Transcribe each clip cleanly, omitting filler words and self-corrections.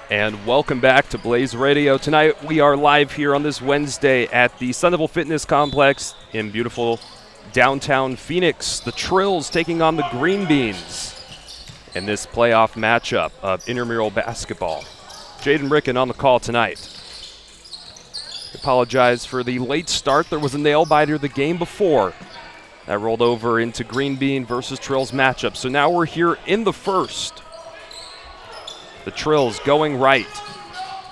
And welcome back to Blaze Radio. Tonight we are live here on this Wednesday at the Sun Devil Fitness Complex in beautiful downtown Phoenix. The Trills taking on the Greenbeans in this playoff matchup of intramural basketball. Jaden Ricken on the call tonight. Apologize for the late start. There was a nail-biter the game before. That rolled over into Greenbean versus Trills matchup. So now we're here in the first. The Trills going right.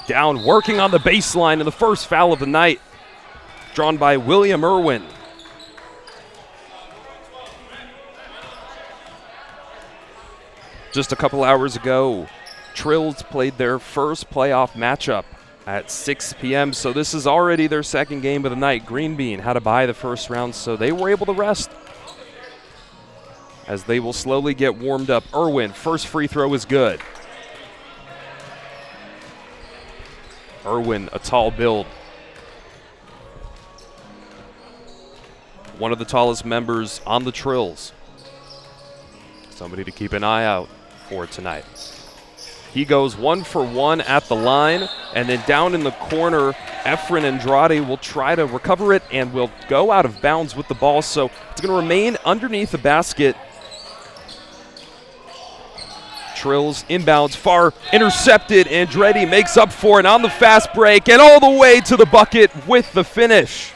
Down, working on the baseline in the first foul of the night. Drawn by William Irwin. Just a couple hours ago, Trills played their first playoff matchup at 6 p.m. So this is already their second game of the night. Greenbean had to bye the first round, so they were able to rest as they will slowly get warmed up. Irwin, first free throw is good. Irwin, a tall build. One of the tallest members on the Trills. Somebody to keep an eye out for tonight. He goes 1 for 1 at the line, and then down in the corner, Efren Andrade will try to recover it and will go out of bounds with the ball, so it's going to remain underneath the basket. Trills inbounds, far intercepted. Andretti makes up for it on the fast break and all the way to the bucket with the finish.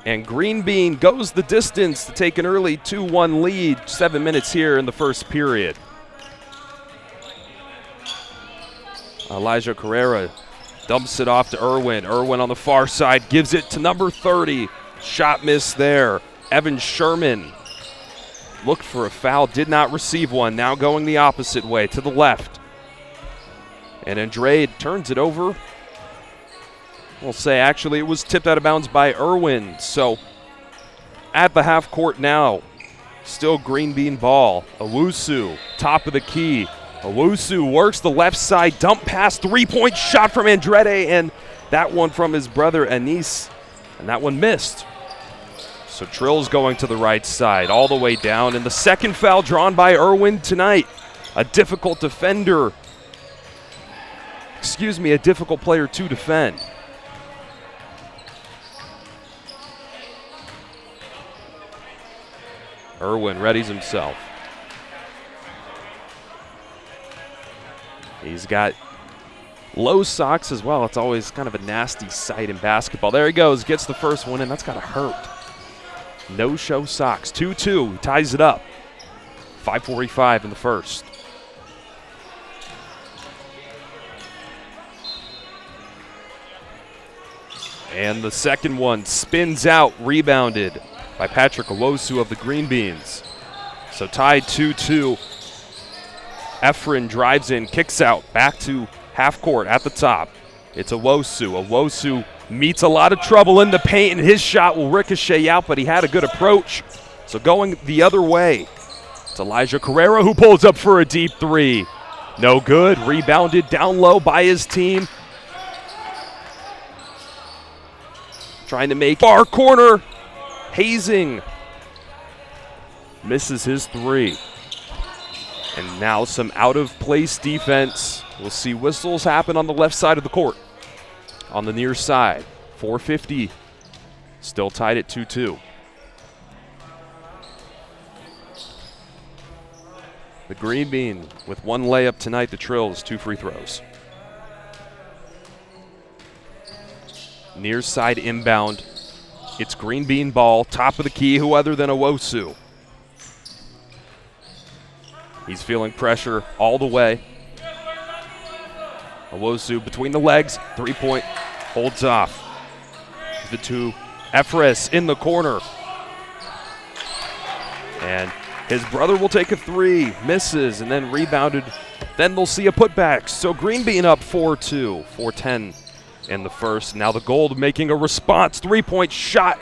And Greenbean goes the distance to take an early 2-1 lead. 7 minutes here in the first period. Elijah Carrera dumps it off to Irwin. Irwin on the far side gives it to number 30. Shot miss there. Evan Sherman looked for a foul, did not receive one. Now going the opposite way to the left. And Andrade turns it over. We'll say actually it was tipped out of bounds by Irwin. So at the half court now, still Greenbean ball. Owusu, top of the key. Owusu works the left side, dump pass, three-point shot from Andrade, and that one from his brother Anis, and that one missed. So Trills going to the right side, all the way down, and the second foul drawn by Irwin tonight. A difficult defender. A difficult player to defend. Irwin readies himself. He's got low socks as well. It's always kind of a nasty sight in basketball. There he goes, gets the first one, and that's got to hurt. No-show socks. 2-2, he ties it up. 5:45 in the first. And the second one spins out, rebounded by Patrick Owusu of the Greenbeans. So tied 2-2. Efren drives in, kicks out, back to half court at the top. It's Owusu. Owusu meets a lot of trouble in the paint, and his shot will ricochet out, but he had a good approach. So going the other way, it's Elijah Carrera who pulls up for a deep three. No good. Rebounded down low by his team. Trying to make far corner. Hazing misses his three. And now some out-of-place defense. We'll see whistles happen on the left side of the court. On the near side, 4:50, still tied at 2-2. The Greenbean with one layup tonight, the Trills, 2 free throws. Near side inbound, it's Greenbean ball, top of the key, who other than Owusu. He's feeling pressure all the way. Owusu between the legs, 3-point, holds off. The two, Efres in the corner. And his brother will take a three, misses, and then rebounded. Then they'll see a putback. So Greenbean up 4-2, 4:10 in the first. Now the Gold making a response, 3-point shot.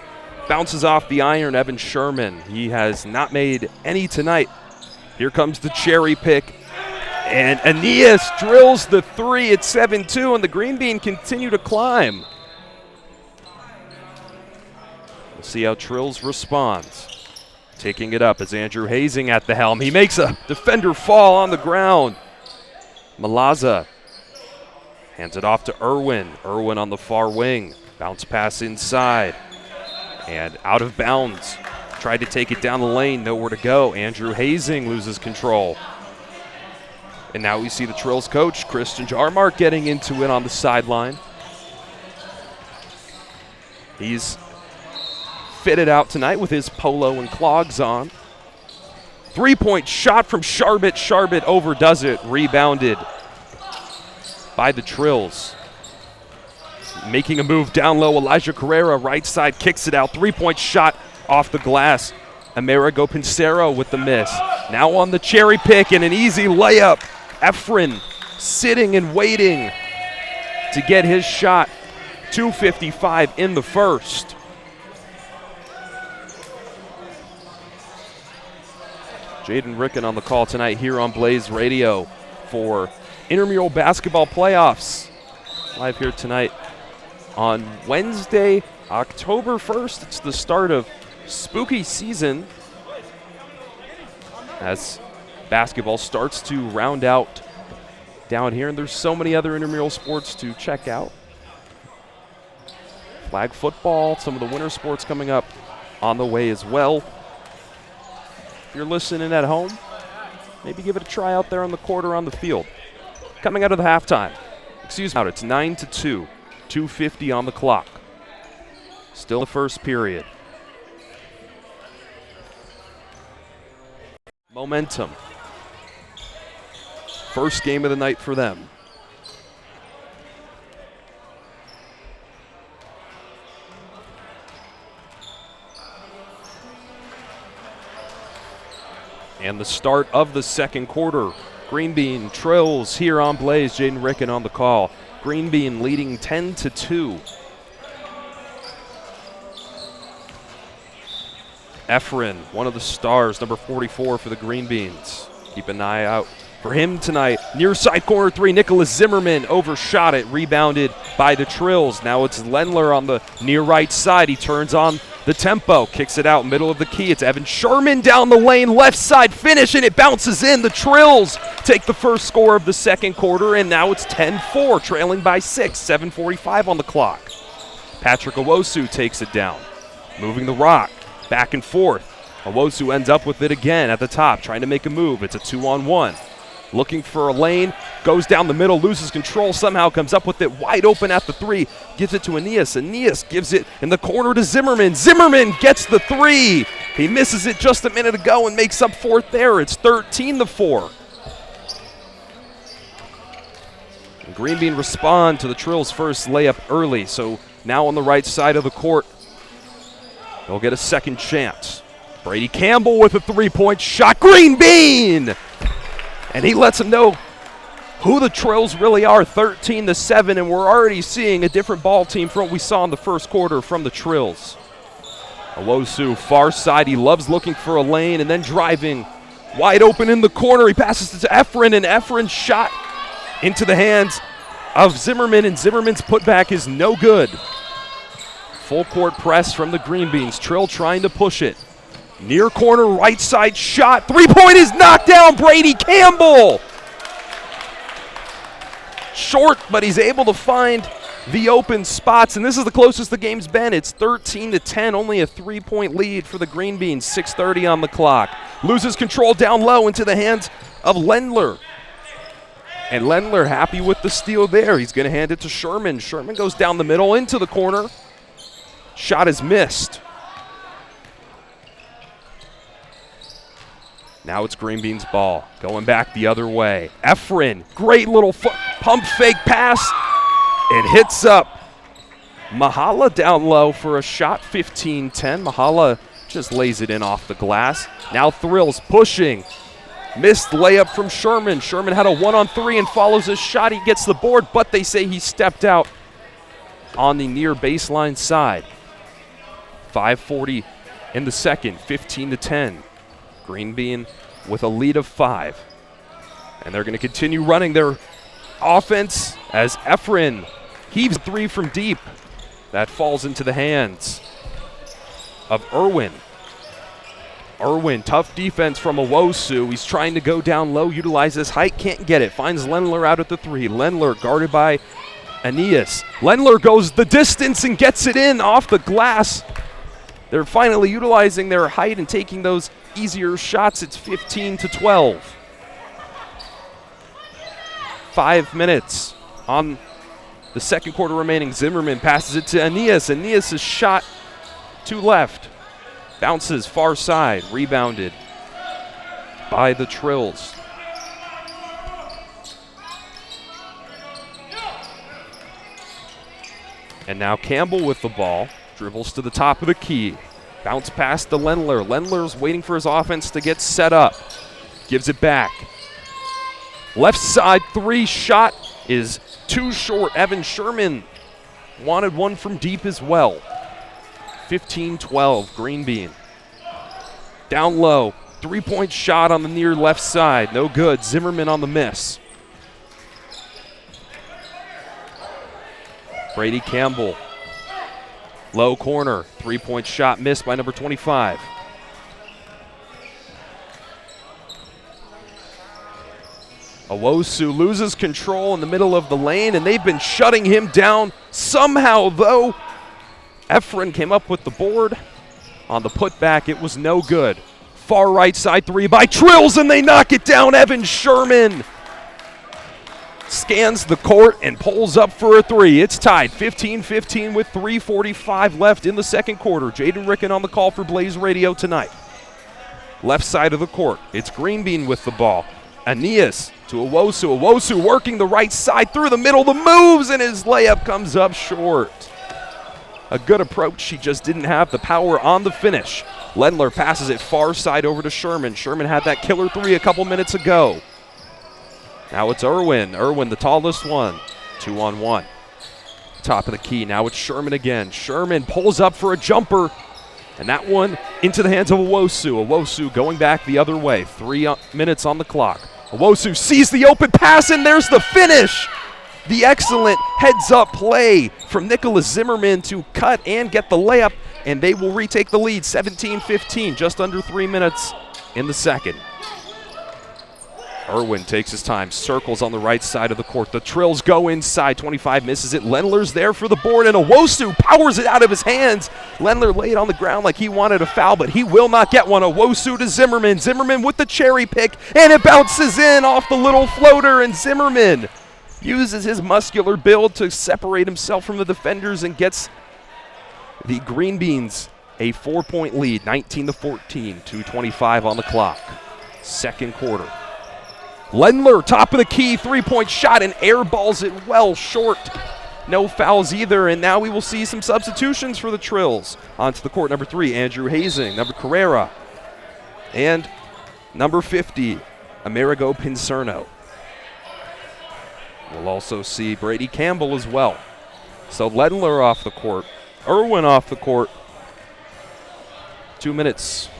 Bounces off the iron, Evan Sherman. He has not made any tonight. Here comes the cherry pick. And Aeneas drills the three at 7-2, and the Greenbean continue to climb. We'll see how Trills responds. Taking it up is Andrew Hazing at the helm. He makes a defender fall on the ground. Malaza hands it off to Irwin. Irwin on the far wing. Bounce pass inside. And out of bounds. Tried to take it down the lane. Nowhere to go. Andrew Hazing loses control. And now we see the Trills coach, Christian Jarmark, getting into it on the sideline. He's fitted out tonight with his polo and clogs on. Three-point shot from Charbit. Charbit overdoes it. Rebounded by the Trills. Making a move down low, Elijah Carrera, right side, kicks it out. Three-point shot off the glass. Amerigo Pincero with the miss. Now on the cherry pick and an easy layup. Efren sitting and waiting to get his shot. 2:55 in the first. Jaden Ricken on the call tonight here on Blaze Radio for intramural basketball playoffs. Live here tonight on Wednesday, October 1st. It's the start of spooky season as basketball starts to round out down here, and there's so many other intramural sports to check out. Flag football, some of the winter sports coming up on the way as well. If you're listening at home, maybe give it a try out there on the court or on the field. Coming out of the halftime. Excuse me, it's 9-2, 2:50 on the clock. Still the first period. Momentum. First game of the night for them. And the start of the second quarter. Greenbean, Trills here on Blaze. Jaden Ricken on the call. Greenbean leading 10-2. Efren, one of the stars, number 44 for the Greenbeans. Keep an eye out for him tonight. Near side corner three, Nicholas Zimmerman overshot it, rebounded by the Trills. Now it's Lendler on the near right side. He turns on the tempo, kicks it out middle of the key. It's Evan Sherman down the lane, left side finish, and it bounces in. The Trills take the first score of the second quarter, and now it's 10-4, trailing by 6, 7:45 on the clock. Patrick Owosu takes it down, moving the rock, back and forth. Owosu ends up with it again at the top, trying to make a move. It's a 2-on-1. Looking for a lane, goes down the middle, loses control, somehow comes up with it wide open at the three, gives it to Aeneas. Aeneas gives it in the corner to Zimmerman. Zimmerman gets the three. He misses it just a minute ago and makes up for it there. It's 13-4. And Greenbean respond to the Trills' first layup early, so now on the right side of the court, they'll get a second chance. Brady Campbell with a three-point shot. Greenbean! And he lets them know who the Trills really are, 13-7, and we're already seeing a different ball team from what we saw in the first quarter from the Trills. Owosu, far side, he loves looking for a lane and then driving wide open in the corner. He passes it to Efren, and Efren's shot into the hands of Zimmerman, and Zimmerman's putback is no good. Full court press from the Greenbeans. Trill trying to push it. Near corner, right side shot. Three-point is knocked down. Brady Campbell. Short, but he's able to find the open spots, and this is the closest the game's been. It's 13-10, only a three-point lead for the Greenbeans. 6:30 on the clock. Loses control down low into the hands of Lendler. And Lendler happy with the steal there. He's going to hand it to Sherman. Sherman goes down the middle into the corner. Shot is missed. Now it's Greenbean's ball, going back the other way. Efren, great little pump fake pass, and hits up Mahala down low for a shot, 15-10. Mahala just lays it in off the glass. Now Thrills pushing. Missed layup from Sherman. Sherman had a 1-on-3 and follows his shot. He gets the board, but they say he stepped out on the near baseline side. 5:40 in the second, 15-10. Greenbean with a lead of 5. And they're going to continue running their offense as Efren heaves a three from deep. That falls into the hands of Irwin. Irwin, tough defense from Owosu. He's trying to go down low, utilize his height, can't get it. Finds Lendler out at the 3. Lendler guarded by Aeneas. Lendler goes the distance and gets it in off the glass. They're finally utilizing their height and taking those easier shots. It's 15-12. 5 minutes on the second quarter remaining. Zimmerman passes it to Aeneas. Aeneas' shot to left. Bounces far side, rebounded by the Trills. And now Campbell with the ball, dribbles to the top of the key. Bounce pass to Lendler. Lendler's waiting for his offense to get set up. Gives it back. Left side 3 shot is too short. Evan Sherman wanted one from deep as well. 15-12, Greenbean. Down low, 3-point shot on the near left side, no good. Zimmerman on the miss. Brady Campbell, low corner, 3-point shot missed by number 25. Owosu loses control in the middle of the lane, and they've been shutting him down somehow, though. Efren came up with the board. On the putback, it was no good. Far right side 3 by Trills, and they knock it down. Evan Sherman scans the court and pulls up for a 3. It's tied 15-15 with 3:45 left in the second quarter. Jaden Ricken on the call for Blaze Radio tonight. Left side of the court, it's Greenbean with the ball. Aeneas to Owosu. Owosu working the right side through the middle. The moves, and his layup comes up short. A good approach. He just didn't have the power on the finish. Lendler passes it far side over to Sherman. Sherman had that killer 3 a couple minutes ago. Now it's Irwin. Irwin, the tallest one. 2-on-1. Top of the key. Now it's Sherman again. Sherman pulls up for a jumper. And that one into the hands of Owosu. Owosu going back the other way. 3 minutes on the clock. Owosu sees the open pass, and there's the finish. The excellent heads-up play from Nicholas Zimmerman to cut and get the layup, and they will retake the lead, 17-15, just under 3 minutes in the second. Irwin takes his time, circles on the right side of the court. The Trills go inside, 25 misses it. Lendler's there for the board, and Owosu powers it out of his hands. Lendler laid on the ground like he wanted a foul, but he will not get one. Owosu to Zimmerman. Zimmerman with the cherry pick, and it bounces in off the little floater, and Zimmerman uses his muscular build to separate himself from the defenders and gets the Greenbeans a 4-point lead, 19-14, 2:25 on the clock. Second quarter. Lendler, top of the key, 3-point shot, and airballs it well short. No fouls either, and now we will see some substitutions for the Trills. Onto the court, number 3, Andrew Hazing, number Carrera, and number 50, Amerigo Pincerno. We'll also see Brady Campbell as well. So Lendler off the court, Irwin off the court. 2 minutes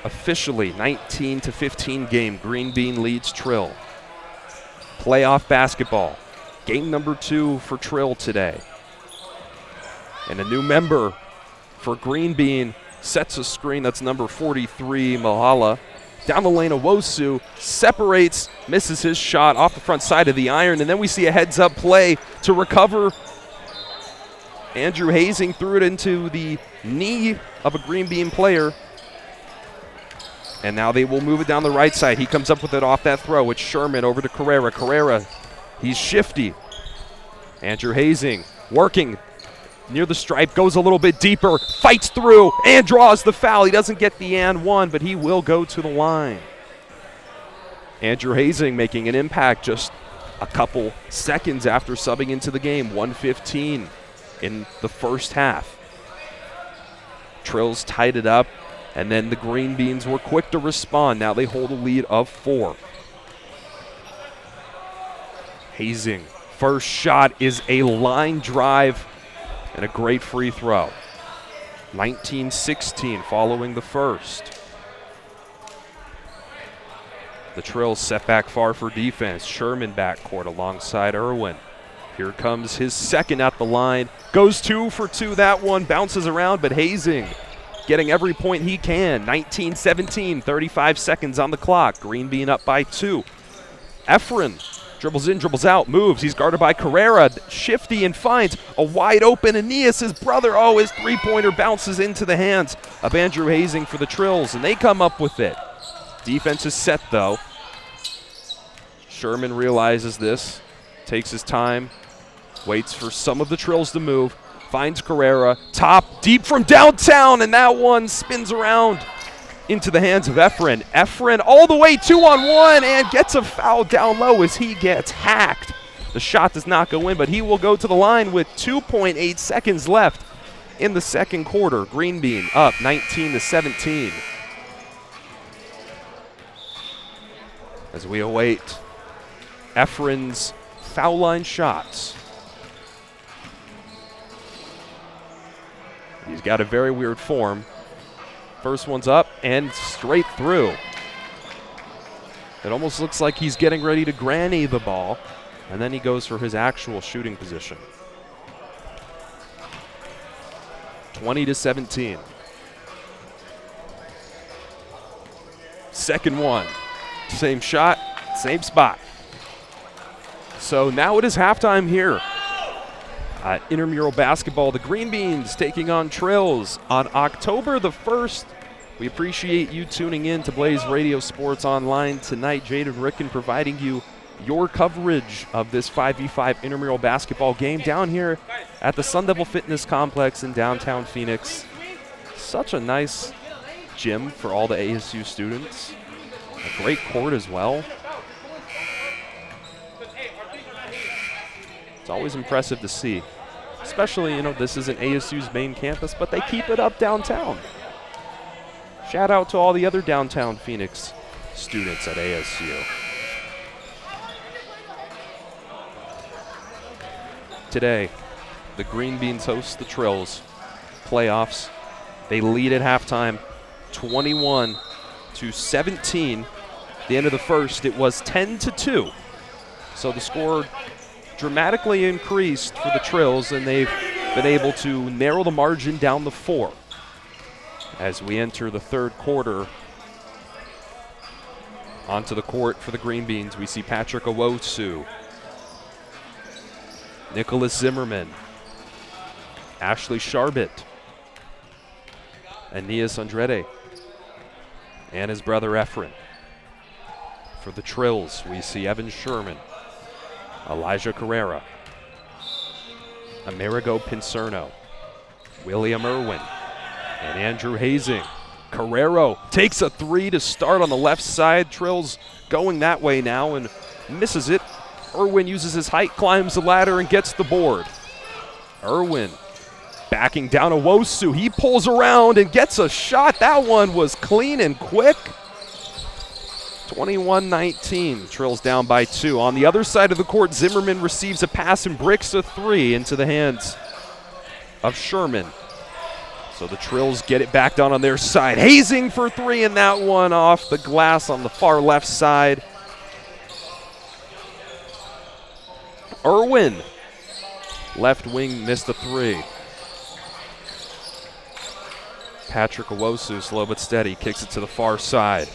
officially, 19-15 game. Greenbean leads Trill. Playoff basketball. Game number 2 for Trill today. And a new member for Greenbean sets a screen. That's number 43, Mahala. Down the lane, Owosu separates, misses his shot off the front side of the iron, and then we see a heads-up play to recover. Andrew Hazing threw it into the knee of a Greenbean player, and now they will move it down the right side. He comes up with it off that throw. It's Sherman over to Carrera. Carrera, he's shifty. Andrew Hazing working near the stripe, goes a little bit deeper, fights through, and draws the foul. He doesn't get the and one, but he will go to the line. Andrew Hazing making an impact just a couple seconds after subbing into the game. 1:15 in the first half. Trills tied it up, and then the Greenbeans were quick to respond. Now they hold a lead of 4. Hazing, first shot is a line drive and a great free throw. 19-16 following the first. The Trills set back far for defense. Sherman backcourt alongside Irwin. Here comes his second at the line. Goes 2 for 2. That one bounces around, but Hazing getting every point he can. 19-17, 35 seconds on the clock. Greenbean up by 2. Efren dribbles in, dribbles out, moves. He's guarded by Carrera. Shifty and finds a wide open Aeneas, his brother. Oh, his three-pointer bounces into the hands of Andrew Hazing for the Trills, and they come up with it. Defense is set, though. Sherman realizes this, takes his time, waits for some of the Trills to move, finds Carrera, top, deep from downtown, and that one spins around into the hands of Efren. Efren all the way 2-on-1 and gets a foul down low as he gets hacked. The shot does not go in, but he will go to the line with 2.8 seconds left in the second quarter. Greenbean up 19-17. As we await Efren's foul line shots. He's got a very weird form. First one's up and straight through. It almost looks like he's getting ready to granny the ball, and then he goes for his actual shooting position. 20-17. Second one. Same shot, same spot. So now it is halftime here. Intramural basketball, the Greenbeans taking on Trills on October the 1st. We appreciate you tuning in to Blaze Radio Sports Online tonight. Jaden Ricken providing you your coverage of this 5v5 intramural basketball game down here at the Sun Devil Fitness Complex in downtown Phoenix. Such a nice gym for all the ASU students. A great court as well. It's always impressive to see. Especially, this isn't ASU's main campus, but they keep it up downtown. Shout out to all the other downtown Phoenix students at ASU. Today, the Greenbeans host the Trills. Playoffs. They lead at halftime, 21-17. At the end of the first, it was 10-2. So the score dramatically increased for the Trills, and they've been able to narrow the margin down to 4. As we enter the third quarter, onto the court for the Greenbeans, we see Patrick Owosu, Nicholas Zimmerman, Ashley Sharbit, Aeneas Andrade, and his brother Efren. For the Trills, we see Evan Sherman, Elijah Carrera, Amerigo Pincerno, William Irwin, and Andrew Hazing. Carrero takes a 3 to start on the left side. Trills going that way now and misses it. Irwin uses his height, climbs the ladder, and gets the board. Irwin backing down Owosu. He pulls around and gets a shot. That one was clean and quick. 21-19, Trills down by 2. On the other side of the court, Zimmerman receives a pass and bricks a 3 into the hands of Sherman. So the Trills get it back down on their side. Hazing for 3, and that one off the glass on the far left side. Irwin, left wing, missed a 3. Patrick Owosu, slow but steady, kicks it to the far side.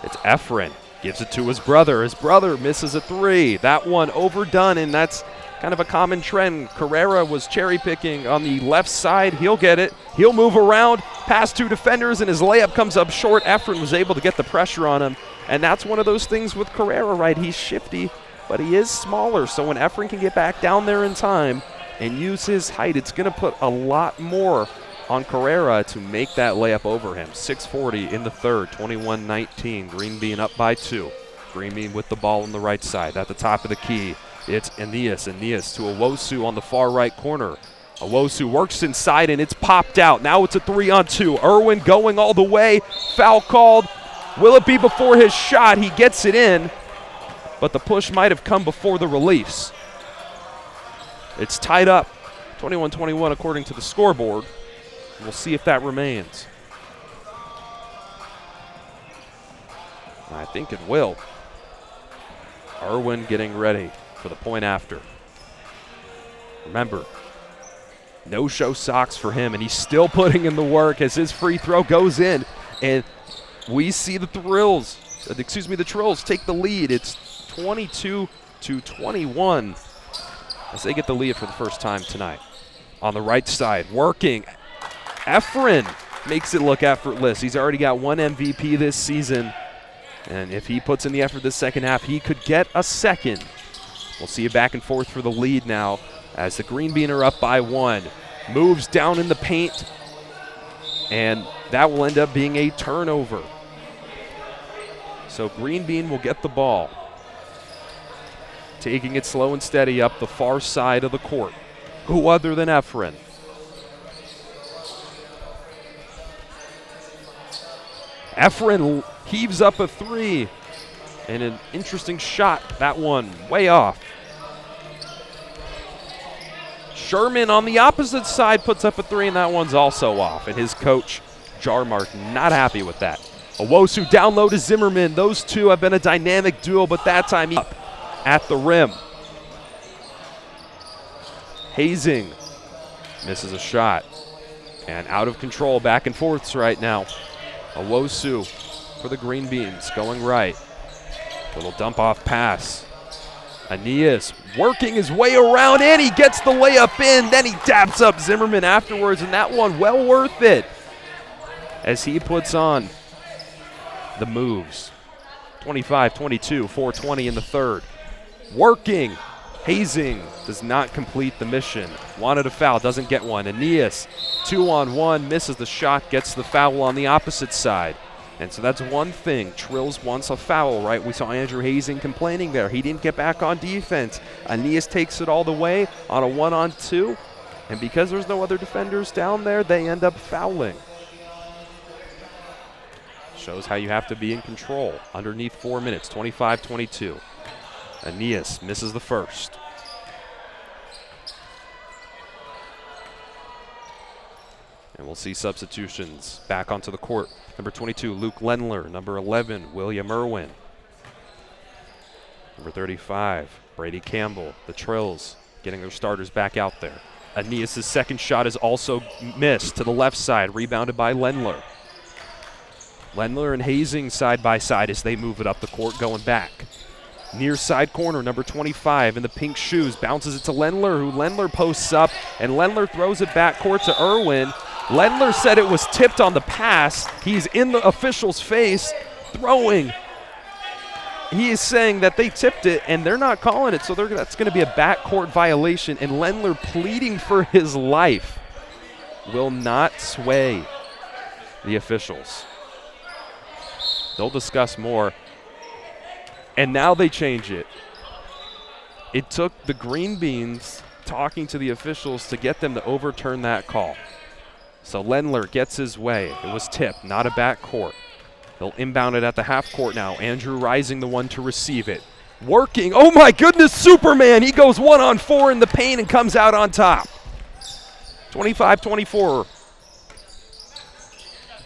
It's Efren, gives it to his brother. His brother misses a 3. That one overdone, and that's kind of a common trend. Carrera was cherry picking on the left side. He'll get it. He'll move around, past 2 defenders, and his layup comes up short. Efren was able to get the pressure on him, and that's one of those things with Carrera, right? He's shifty, but he is smaller, so when Efren can get back down there in time and use his height, it's going to put a lot more on Carrera to make that layup over him. 6:40 in the third, 21-19. Greenbean up by 2. Greenbean with the ball on the right side. At the top of the key, it's Aeneas. Aeneas to Owosu on the far right corner. Owosu works inside, and it's popped out. Now it's a 3-on-2. Irwin going all the way. Foul called. Will it be before his shot? He gets it in, but the push might have come before the release. It's tied up, 21-21 according to the scoreboard. We'll see if that remains. I think it will. Irwin getting ready for the point after. Remember, No-show socks for him, and he's still putting in the work as his free throw goes in. And we see the Trills take the lead. It's 22-21 as they get the lead for the first time tonight. On the right side, working. Efren makes it look effortless. He's already got one MVP this season, and if he puts in the effort this second half, he could get a second. We'll see a back and forth for the lead now as the Greenbean are up by 1. Moves down in the paint, and that will end up being a turnover. So Greenbean will get the ball, taking it slow and steady up the far side of the court. Who other than Efren? Efren heaves up a 3, and an interesting shot. That one way off. Sherman on the opposite side puts up a 3, and that one's also off. And his coach, Jarmark, not happy with that. Owosu down low to Zimmerman. Those two have been a dynamic duo, but that time up at the rim. Hazing misses a shot. And out of control, back and forths right now. Owosu for the Greenbeans going right. Little dump off pass. Aeneas working his way around, and he gets the layup in. Then he taps up Zimmerman afterwards, and that one well worth it as he puts on the moves. 25-22, 4:20 in the third. Working. Hazing does not complete the mission. Wanted a foul, doesn't get one. Aeneas, 2-on-1, misses the shot, gets the foul on the opposite side. And so that's one thing. Trills wants a foul, right? We saw Andrew Hazing complaining there. He didn't get back on defense. Aeneas takes it all the way on a 1-on-2. And because there's no other defenders down there, they end up fouling. Shows how you have to be in control. Underneath 4 minutes, 25-22. Aeneas misses the first. And we'll see substitutions back onto the court. Number 22, Luke Lendler. Number 11, William Irwin. Number 35, Brady Campbell. The Trills getting their starters back out there. Aeneas' second shot is also missed to the left side, rebounded by Lendler. Lendler and Hazing side by side as they move it up the court, going back. Near side corner, number 25 in the pink shoes, bounces it to Lendler, who Lendler posts up, and Lendler throws it back court to Irwin. Lendler said it was tipped on the pass. He's in the official's face, throwing. He is saying that they tipped it, and they're not calling it, so that's going to be a backcourt violation, and Lendler, pleading for his life, will not sway the officials. They'll discuss more. And now they change it. It took the Greenbeans talking to the officials to get them to overturn that call. So Lendler gets his way. It was tipped, not a backcourt. They'll inbound it at the half court now. Andrew Rising the one to receive it. Working. Oh my goodness, Superman. He goes 1-on-4 in the paint and comes out on top. 25-24.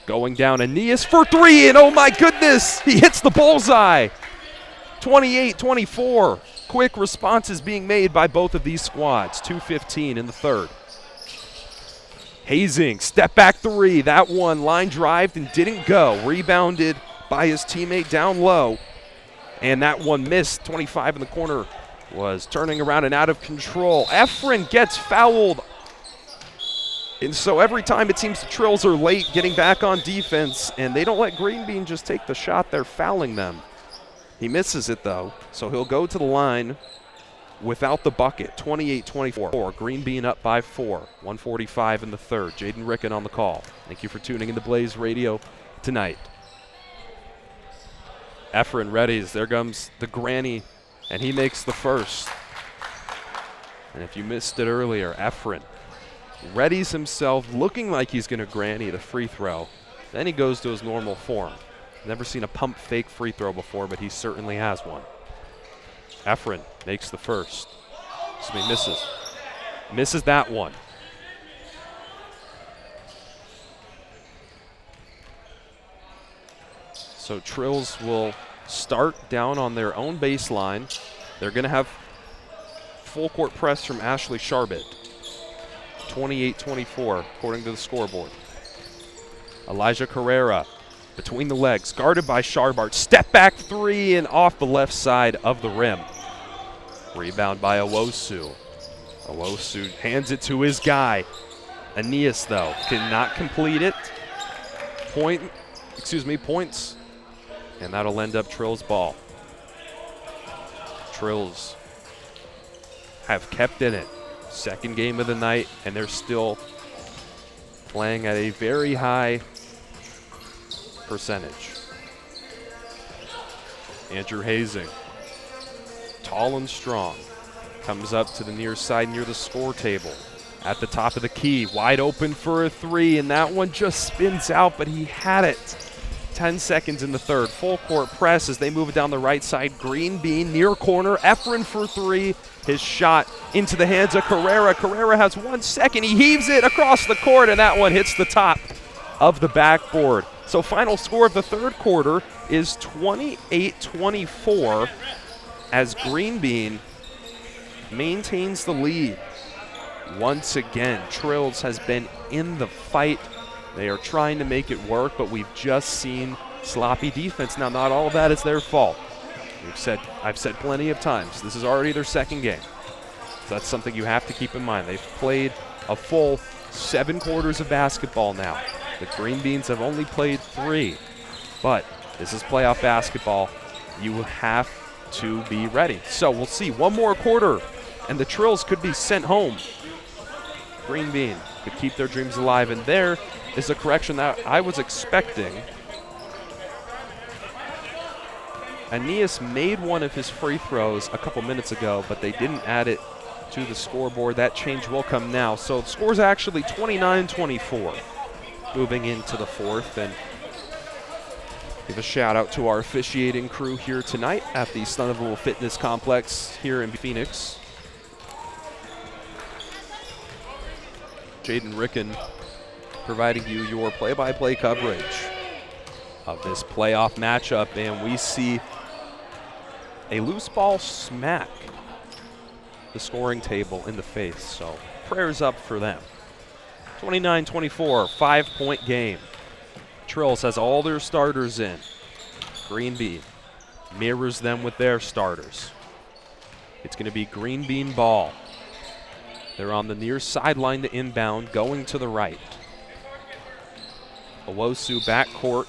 Going down, Aeneas for 3, and oh my goodness, he hits the bullseye. 28-24. Quick responses being made by both of these squads. 2:15 in the third. Hazing, step back 3. That one line drived and didn't go. Rebounded by his teammate down low. And that one missed. 25 in the corner was turning around and out of control. Efren gets fouled. And so every time it seems the Trills are late getting back on defense, and they don't let Greenbean just take the shot, they're fouling them. He misses it, though, so he'll go to the line without the bucket. 28-24. Greenbean up by 4. 1:45 in the third. Jaden Ricken on the call. Thank you for tuning in to Blaze Radio tonight. Efren readies. There comes the granny, and he makes the first. And if you missed it earlier, Efren readies himself, looking like he's going to granny the free throw. Then he goes to his normal form. Never seen a pump fake free throw before, but he certainly has one. Efren makes the first. Misses. Misses that one. So Trills will start down on their own baseline. They're going to have full court press from Ashley Charbet. 28-24, according to the scoreboard. Elijah Carrera between the legs, guarded by Charbart. Step back three and off the left side of the rim. Rebound by Owosu. Owosu hands it to his guy. Aeneas, though, cannot complete it. Points. And that'll end up Trills' ball. Trills have kept in it. Second game of the night, and they're still playing at a very high percentage. Andrew Hazing, tall and strong, comes up to the near side near the score table. At the top of the key, wide open for a three, and that one just spins out, but he had it. 10 seconds in the third. Full court press as they move it down the right side. Greenbean near corner. Efren for three. His shot into the hands of Carrera. Carrera has 1 second. He heaves it across the court, and that one hits the top of the backboard. So final score of the third quarter is 28-24 as Greenbean maintains the lead. Once again, Trills has been in the fight. They are trying to make it work, but we've just seen sloppy defense. Now, not all of that is their fault. I've said plenty of times, this is already their second game. So that's something you have to keep in mind. They've played a full 7 quarters of basketball now. The Greenbeans have only played 3, but this is playoff basketball. You have to be ready. So we'll see. One more quarter, and the Trills could be sent home. Greenbean could keep their dreams alive, and there is a correction that I was expecting. Aeneas made one of his free throws a couple minutes ago, but they didn't add it to the scoreboard. That change will come now. So the score's actually 29-24 moving into the fourth. And give a shout out to our officiating crew here tonight at the Stunnerville Fitness Complex here in Phoenix. Jaden Ricken providing you your play-by-play coverage of this playoff matchup, and we see a loose ball smack the scoring table in the face, so prayers up for them. 29-24, 5-point game. Trills has all their starters in. Greenbean mirrors them with their starters. It's going to be Greenbean ball. They're on the near sideline to inbound, going to the right. Owosu backcourt.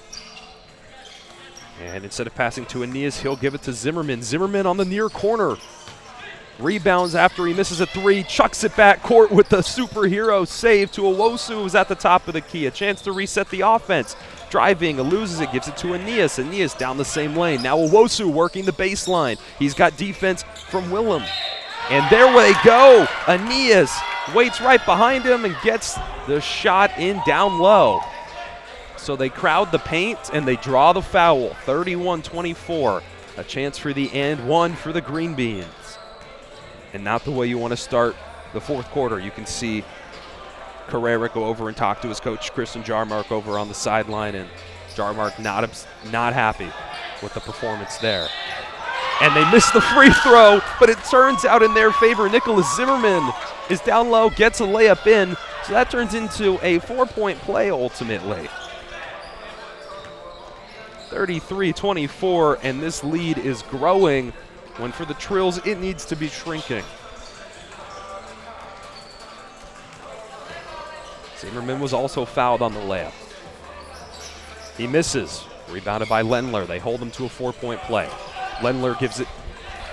And instead of passing to Aeneas, he'll give it to Zimmerman. Zimmerman on the near corner. Rebounds after he misses a three. Chucks it back court with the superhero save to Owosu, who's at the top of the key. A chance to reset the offense. Driving, loses it, gives it to Aeneas. Aeneas down the same lane. Now Owosu working the baseline. He's got defense from Willem. And there they go. Aeneas waits right behind him and gets the shot in down low. So they crowd the paint and they draw the foul. 31-24. A chance for the and one for the Greenbeans. And not the way you want to start the fourth quarter. You can see Carrera go over and talk to his coach, Kristen Jarmark, over on the sideline. And Jarmark not happy with the performance there. And they miss the free throw, but it turns out in their favor. Nicholas Zimmerman is down low, gets a layup in. So that turns into a 4-point play ultimately. 33-24, and this lead is growing when for the Trills it needs to be shrinking. Zimmerman was also fouled on the layup. He misses. Rebounded by Lendler. They hold him to a 4-point play. Lendler gives it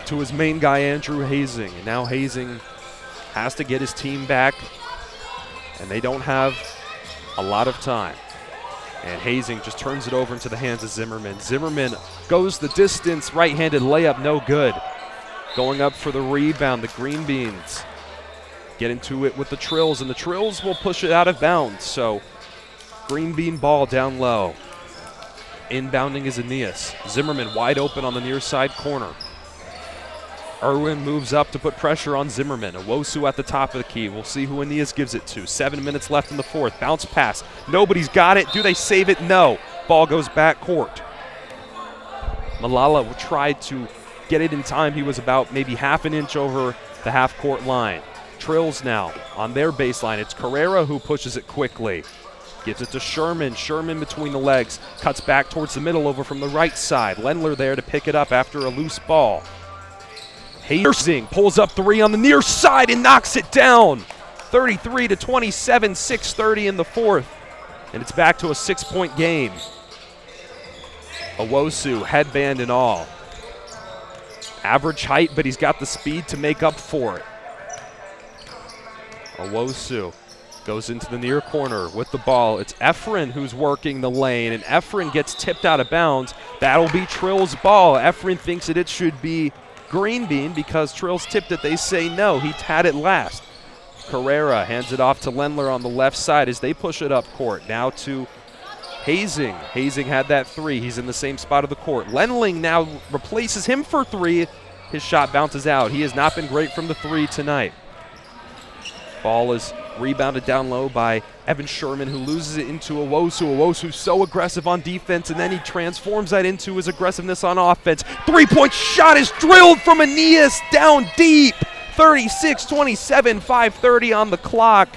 to his main guy, Andrew Hazing. And now Hazing has to get his team back, and they don't have a lot of time. And Hazing just turns it over into the hands of Zimmerman. Zimmerman goes the distance, right-handed layup, no good. Going up for the rebound, the Greenbeans get into it with the Trills, and the Trills will push it out of bounds. So Greenbean ball down low. Inbounding is Aeneas. Zimmerman wide open on the near side corner. Irwin moves up to put pressure on Zimmerman. Owosu at the top of the key. We'll see who Aeneas gives it to. 7 minutes left in the fourth. Bounce pass. Nobody's got it. Do they save it? No. Ball goes back court. Malala tried to get it in time. He was about maybe half an inch over the half-court line. Trills now on their baseline. It's Carrera who pushes it quickly. Gives it to Sherman. Sherman between the legs. Cuts back towards the middle over from the right side. Lendler there to pick it up after a loose ball. Hazing pulls up three on the near side and knocks it down. 33-27, 6:30 in the fourth. And it's back to a 6-point game. Owosu, headband and all. Average height, but he's got the speed to make up for it. Owosu goes into the near corner with the ball. It's Efren who's working the lane, and Efren gets tipped out of bounds. That'll be Trills' ball. Efren thinks that it should be Greenbean because Trills tipped it. They say no. He had it last. Carrera hands it off to Lendler on the left side as they push it up court. Now to Hazing. Hazing had that three. He's in the same spot of the court. Lendling now replaces him for three. His shot bounces out. He has not been great from the three tonight. Ball is rebounded down low by Evan Sherman, who loses it into Owosu. Owosu's so aggressive on defense, and then he transforms that into his aggressiveness on offense. Three-point shot is drilled from Aeneas down deep. 36-27, 5:30 on the clock.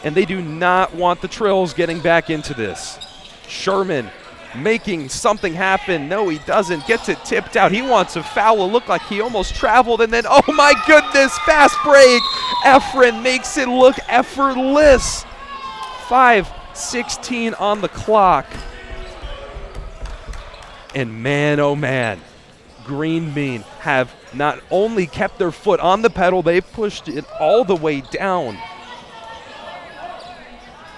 And they do not want the Trills getting back into this. Sherman making something happen. No, he doesn't. Gets it tipped out. He wants a foul. It looked like he almost traveled, and then, oh my goodness, fast break. Efren makes it look effortless. 5:16 on the clock. And man, oh man, Greenbean have not only kept their foot on the pedal, they've pushed it all the way down.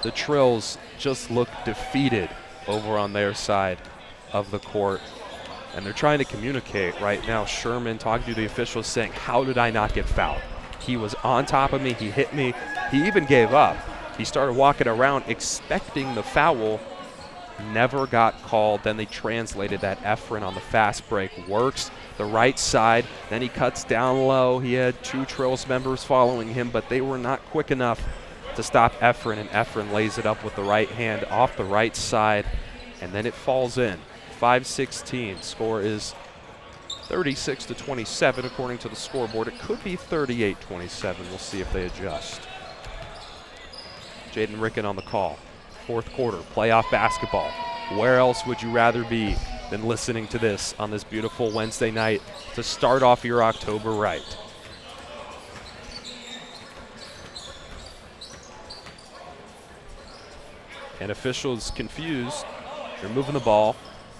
The Trills just look defeated over on their side of the court. And they're trying to communicate right now. Sherman talking to the officials saying, how did I not get fouled? He was on top of me. He hit me. He even gave up. He started walking around expecting the foul. Never got called. Then they translated that. Efren on the fast break works the right side. Then he cuts down low. He had two Trills members following him, but they were not quick enough to stop Efren, and Efren lays it up with the right hand off the right side, and then it falls in. 5:16. Score is 36-27 according to the scoreboard. It could be 38-27. We'll see if they adjust. Jaden Ricken on the call. Fourth quarter, playoff basketball. Where else would you rather be than listening to this on this beautiful Wednesday night to start off your October right? And officials confused. They're moving the ball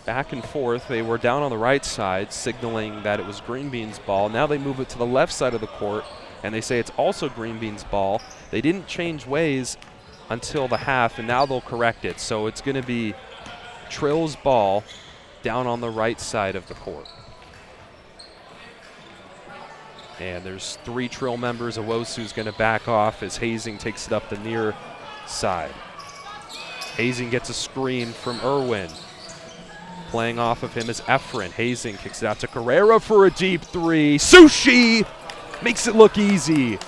back and forth. They were down on the right side, signaling that it was Greenbean's ball. Now they move it to the left side of the court, and they say it's also Greenbean's ball. They didn't change ways until the half, and now they'll correct it. So it's going to be Trills' ball down on the right side of the court. And there's three Trill members. Owosu's going to back off as Hazing takes it up the near side. Hazing gets a screen from Irwin. Playing off of him is Efren. Hazing kicks it out to Carrera for a deep three. Sushi makes it look easy.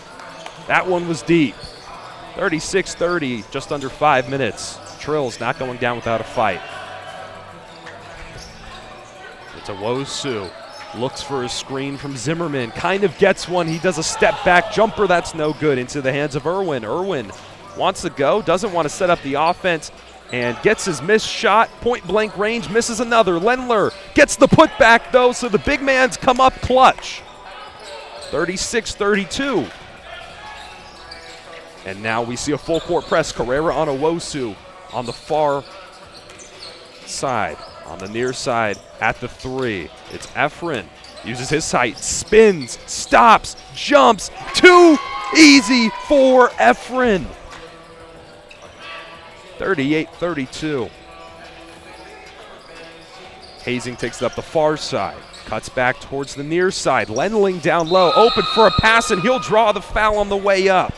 That one was deep. 36-30, just under 5 minutes. Trills not going down without a fight. It's Owosu. Looks for a screen from Zimmerman. Kind of gets one. He does a step back jumper. That's no good. Into the hands of Irwin. Irwin wants to go, doesn't want to set up the offense, and gets his missed shot. Point blank range, misses another. Lendler gets the putback though, so the big man's come up clutch. 36-32. And now we see a full court press. Carrera on Owosu on the far side. On the near side at the three. It's Efren. Uses his height, spins, stops, jumps. Too easy for Efren. 38-32. Hazing takes it up the far side. Cuts back towards the near side. Lendling down low, open for a pass, and he'll draw the foul on the way up.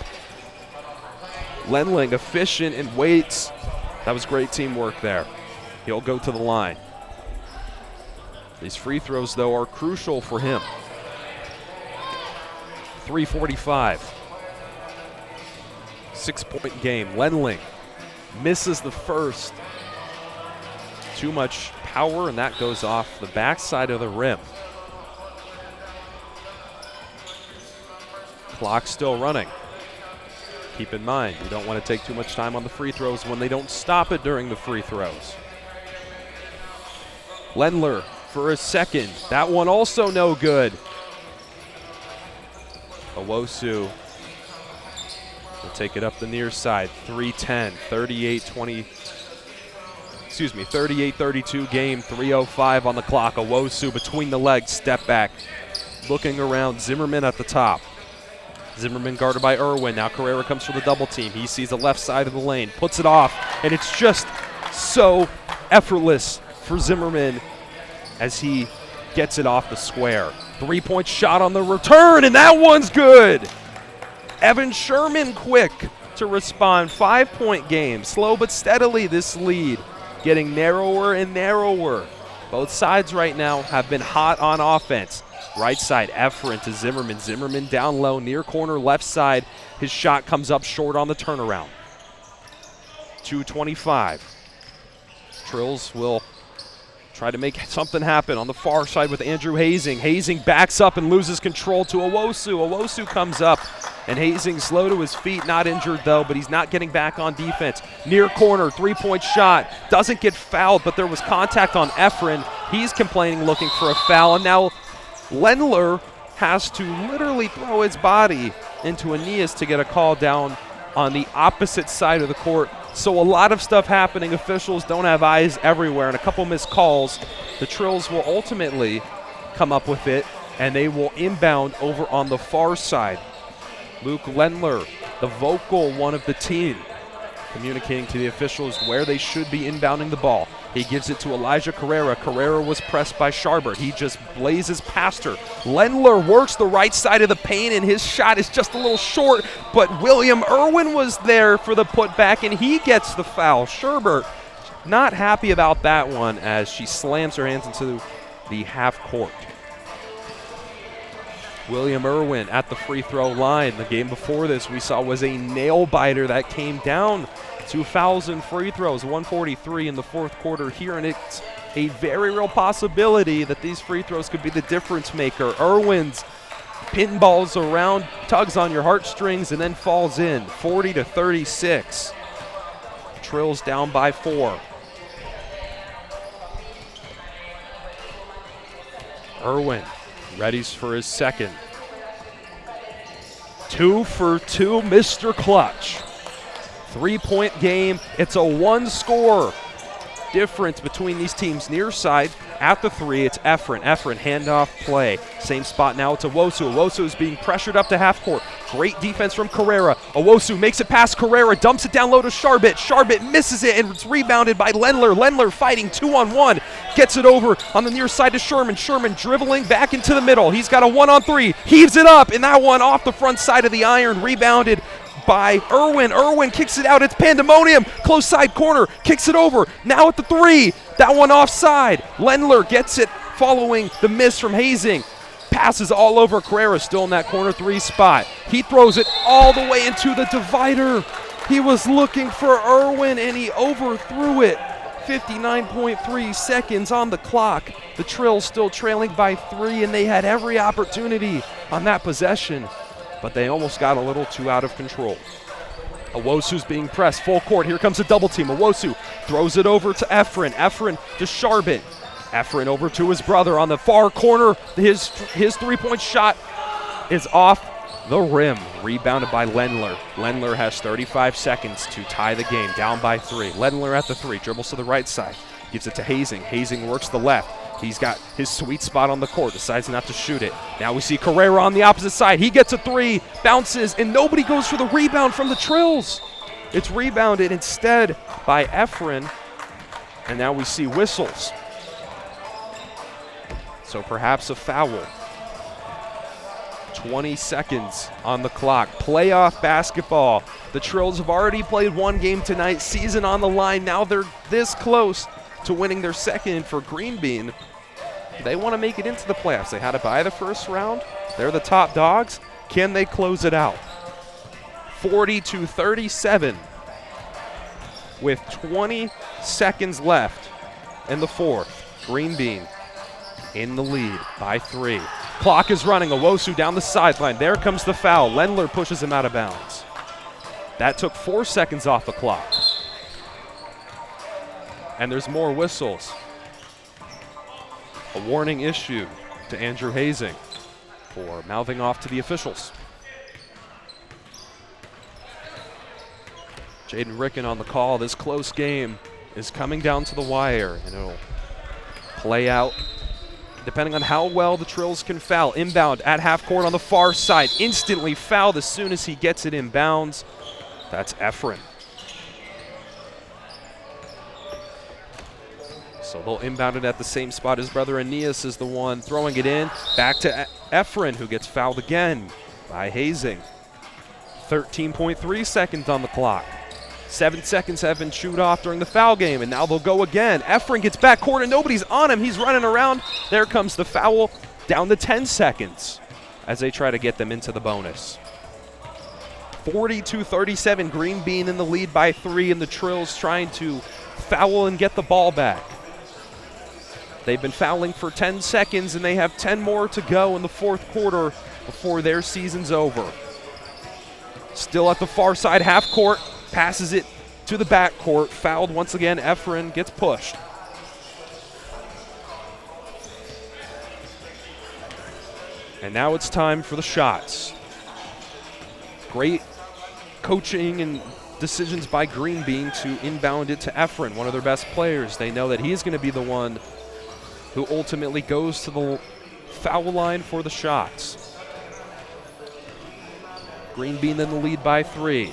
Lendling efficient and waits. That was great teamwork there. He'll go to the line. These free throws, though, are crucial for him. 3:45. 6-point game. Lendling misses the first. Too much power, and that goes off the backside of the rim. Clock still running. Keep in mind, you don't want to take too much time on the free throws when they don't stop it during the free throws. Lendler for a second. That one also no good. Owosu will take it up the near side. 3-10, 38-32 game, 3:05 on the clock. Owosu between the legs, step back. Looking around, Zimmerman at the top. Zimmerman guarded by Irwin. Now Carrera comes for the double team. He sees the left side of the lane, puts it off, and it's just so effortless for Zimmerman as he gets it off the square. 3-point shot on the return, and that one's good. Evan Sherman quick to respond. 5-point game. Slow but steadily, this lead getting narrower and narrower. Both sides right now have been hot on offense. Right side, Efren to Zimmerman. Zimmerman down low, near corner, left side. His shot comes up short on the turnaround. 2:25. Trills will try to make something happen on the far side with Andrew Hazing. Hazing backs up and loses control to Owosu. Owosu comes up, and Hazing slow to his feet, not injured though, but he's not getting back on defense. Near corner, 3-point shot. Doesn't get fouled, but there was contact on Efren. He's complaining, looking for a foul, and now Lendler has to literally throw his body into Aeneas to get a call down on the opposite side of the court. So a lot of stuff happening. Officials don't have eyes everywhere, and a couple missed calls. The Trills will ultimately come up with it, and they will inbound over on the far side. Luke Lendler, the vocal one of the team, communicating to the officials where they should be inbounding the ball. He gives it to Elijah Carrera. Carrera was pressed by Sharbert. He just blazes past her. Lendler works the right side of the paint, and his shot is just a little short, but William Irwin was there for the putback, and he gets the foul. Sharbert not happy about that one as she slams her hands into the half court. William Irwin at the free throw line. The game before this we saw was a nail biter that came down. 2 fouls and free throws, 1:43 in the fourth quarter here, and it's a very real possibility that these free throws could be the difference maker. Irwin's pinballs around, tugs on your heartstrings, and then falls in. 40-36. Trills down by 4. Irwin readies for his second. 2 for 2, Mr. Clutch. 3-point game. It's a 1-score difference between these teams. Near side at the 3, it's Efren. Efren, handoff play. Same spot now, it's Owosu. Owosu is being pressured up to half court. Great defense from Carrera. Owosu makes it past Carrera, dumps it down low to Sharbert. Sharbert misses it, and it's rebounded by Lendler. Lendler fighting 2-on-1. Gets it over on the near side to Sherman. Sherman dribbling back into the middle. He's got a 1-on-3. Heaves it up, and that one off the front side of the iron. Rebounded by Irwin. Irwin kicks it out. It's pandemonium. Close side corner. Kicks it over. Now at the 3. That one offside. Lendler gets it following the miss from Hazing. Passes all over Carrera, still in that corner 3 spot. He throws it all the way into the divider. He was looking for Irwin, and he overthrew it. 59.3 seconds on the clock. The Trills still trailing by 3, and they had every opportunity on that possession, but they almost got a little too out of control. Owosu's being pressed full court. Here comes a double team. Owosu throws it over to Efren. Efren to Sharbert. Efren over to his brother on the far corner. His 3-point shot is off the rim. Rebounded by Lendler. Lendler has 35 seconds to tie the game. Down by 3. Lendler at the 3. Dribbles to the right side. Gives it to Hazing. Hazing works the left. He's got his sweet spot on the court, decides not to shoot it. Now we see Carrera on the opposite side. He gets a 3, bounces, and nobody goes for the rebound from the Trills. It's rebounded instead by Efren, and now we see whistles. So perhaps a foul. 20 seconds on the clock. Playoff basketball. The Trills have already played 1 game tonight, season on the line. Now they're this close to winning their second for Greenbean. They want to make it into the playoffs. They had to bye the first round. They're the top dogs. Can they close it out? 40-37 with 20 seconds left in the fourth. Greenbean in the lead by 3. Clock is running. Owosu down the sideline. There comes the foul. Lendler pushes him out of bounds. That took 4 seconds off the clock. And there's more whistles. A warning issued to Andrew Hazing for mouthing off to the officials. Jaden Ricken on the call. This close game is coming down to the wire, and it'll play out depending on how well the Trills can foul. Inbound at half court on the far side. Instantly fouled as soon as he gets it inbounds. That's Efren. So they'll inbound it at the same spot. His brother Aeneas is the one throwing it in. Back to Efren, who gets fouled again by Hazing. 13.3 seconds on the clock. 7 seconds have been chewed off during the foul game, and now they'll go again. Efren gets back court, and nobody's on him. He's running around. There comes the foul, down to 10 seconds as they try to get them into the bonus. 42-37, Greenbean in the lead by 3, and the Trills trying to foul and get the ball back. They've been fouling for 10 seconds, and they have 10 more to go in the fourth quarter before their season's over. Still at the far side, half court. Passes it to the backcourt. Fouled once again. Efren gets pushed. And now it's time for the shots. Great coaching and decisions by Greenbean to inbound it to Efren, one of their best players. They know that he's going to be the one who ultimately goes to the foul line for the shots. Greenbean in the lead by 3.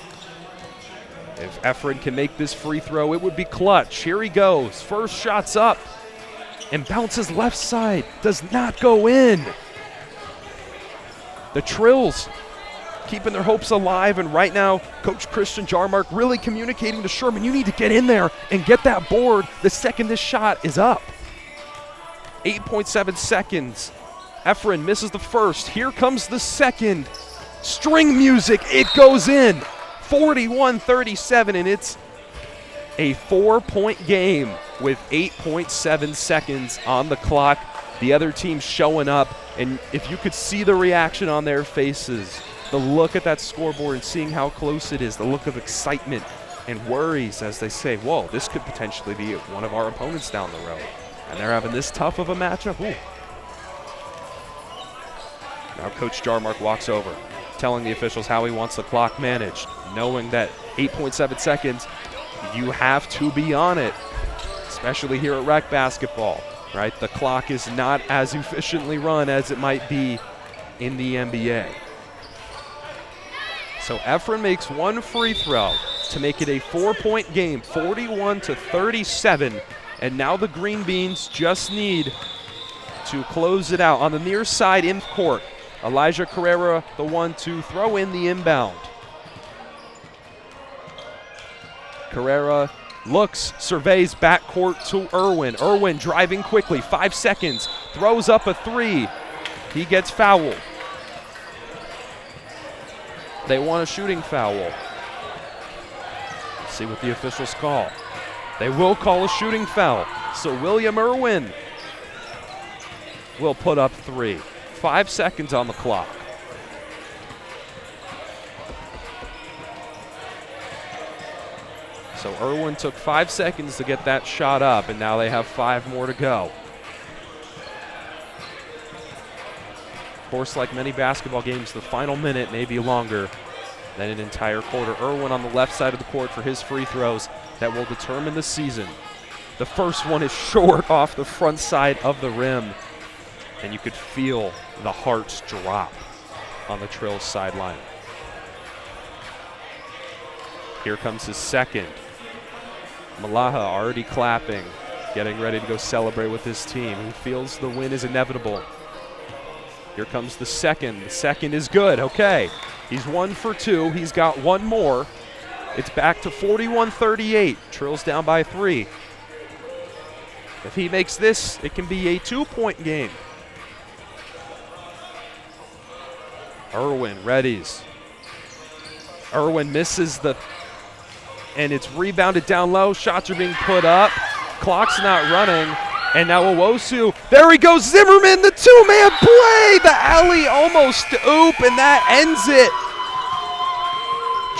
If Efren can make this free throw, it would be clutch. Here he goes. First shot's up and bounces left side. Does not go in. The Trills keeping their hopes alive, and right now, Coach Christian Jarmark really communicating to Sherman, you need to get in there and get that board the second this shot is up. 8.7 seconds. Efren misses the first. Here comes the second. String music. It goes in. 41-37, and it's a 4-point game with 8.7 seconds on the clock. The other team showing up, and if you could see the reaction on their faces, the look at that scoreboard and seeing how close it is, the look of excitement and worries as they say, whoa, this could potentially be one of our opponents down the road. And they're having this tough of a matchup. Ooh. Now Coach Jarmark walks over, telling the officials how he wants the clock managed, knowing that 8.7 seconds, you have to be on it, especially here at rec basketball, right? The clock is not as efficiently run as it might be in the NBA. So Efren makes one free throw to make it a 4-point game, 41-37, and now the Greenbeans just need to close it out. On the near side in court, Elijah Carrera, the one to throw in the inbound. Carrera looks, surveys backcourt to Irwin. Irwin driving quickly, 5 seconds, throws up a 3. He gets fouled. They want a shooting foul. Let's see what the officials call. They will call a shooting foul. So William Irwin will put up 3. 5 seconds on the clock. So Irwin took 5 seconds to get that shot up, and now they have 5 more to go. Of course, like many basketball games, the final minute may be longer than an entire quarter. Irwin on the left side of the court for his free throws that will determine the season. The first one is short off the front side of the rim, and you could feel the hearts drop on the Trills sideline. Here comes his second. Malaha already clapping, getting ready to go celebrate with his team. He feels the win is inevitable. Here comes the second. The second is good. Okay. He's 1 for 2. He's got one more. It's back to 41-38. Trills down by 3. If he makes this, it can be a 2-point game. Irwin readies. Irwin misses and it's rebounded down low. Shots are being put up. Clock's not running, And now Owosu, there he goes, Zimmerman, the two-man play! The alley almost oop, and that ends it.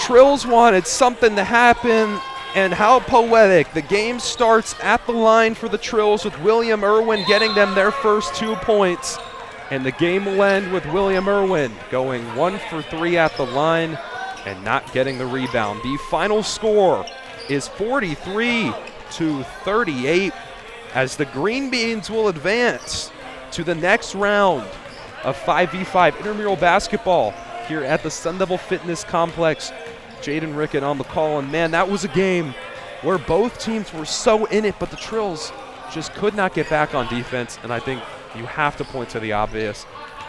Trills wanted something to happen, and how poetic. The game starts at the line for the Trills with William Irwin getting them their first 2 points. And the game will end with William Irwin going 1 for 3 at the line and not getting the rebound. The final score is 43-38 as the Greenbeans will advance to the next round of 5v5 intramural basketball here at the Sun Devil Fitness Complex. Jaden Rickett on the call, and man, that was a game where both teams were so in it, but the Trills just could not get back on defense, and I think you have to point to the obvious.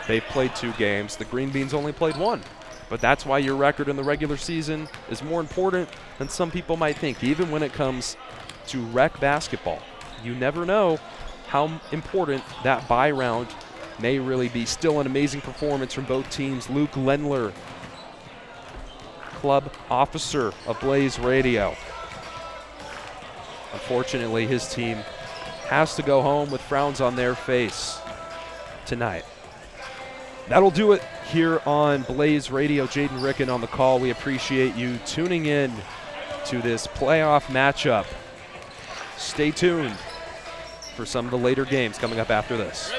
They've played 2 games. The Greenbeans only played 1. But that's why your record in the regular season is more important than some people might think, even when it comes to rec basketball. You never know how important that bye round may really be. Still an amazing performance from both teams. Luke Lendler, club officer of Blaze Radio. Unfortunately, his team has to go home with frowns on their face tonight. That'll do it here on Blaze Radio. Jaden Rickett on the call. We appreciate you tuning in to this playoff matchup. Stay tuned for some of the later games coming up after this.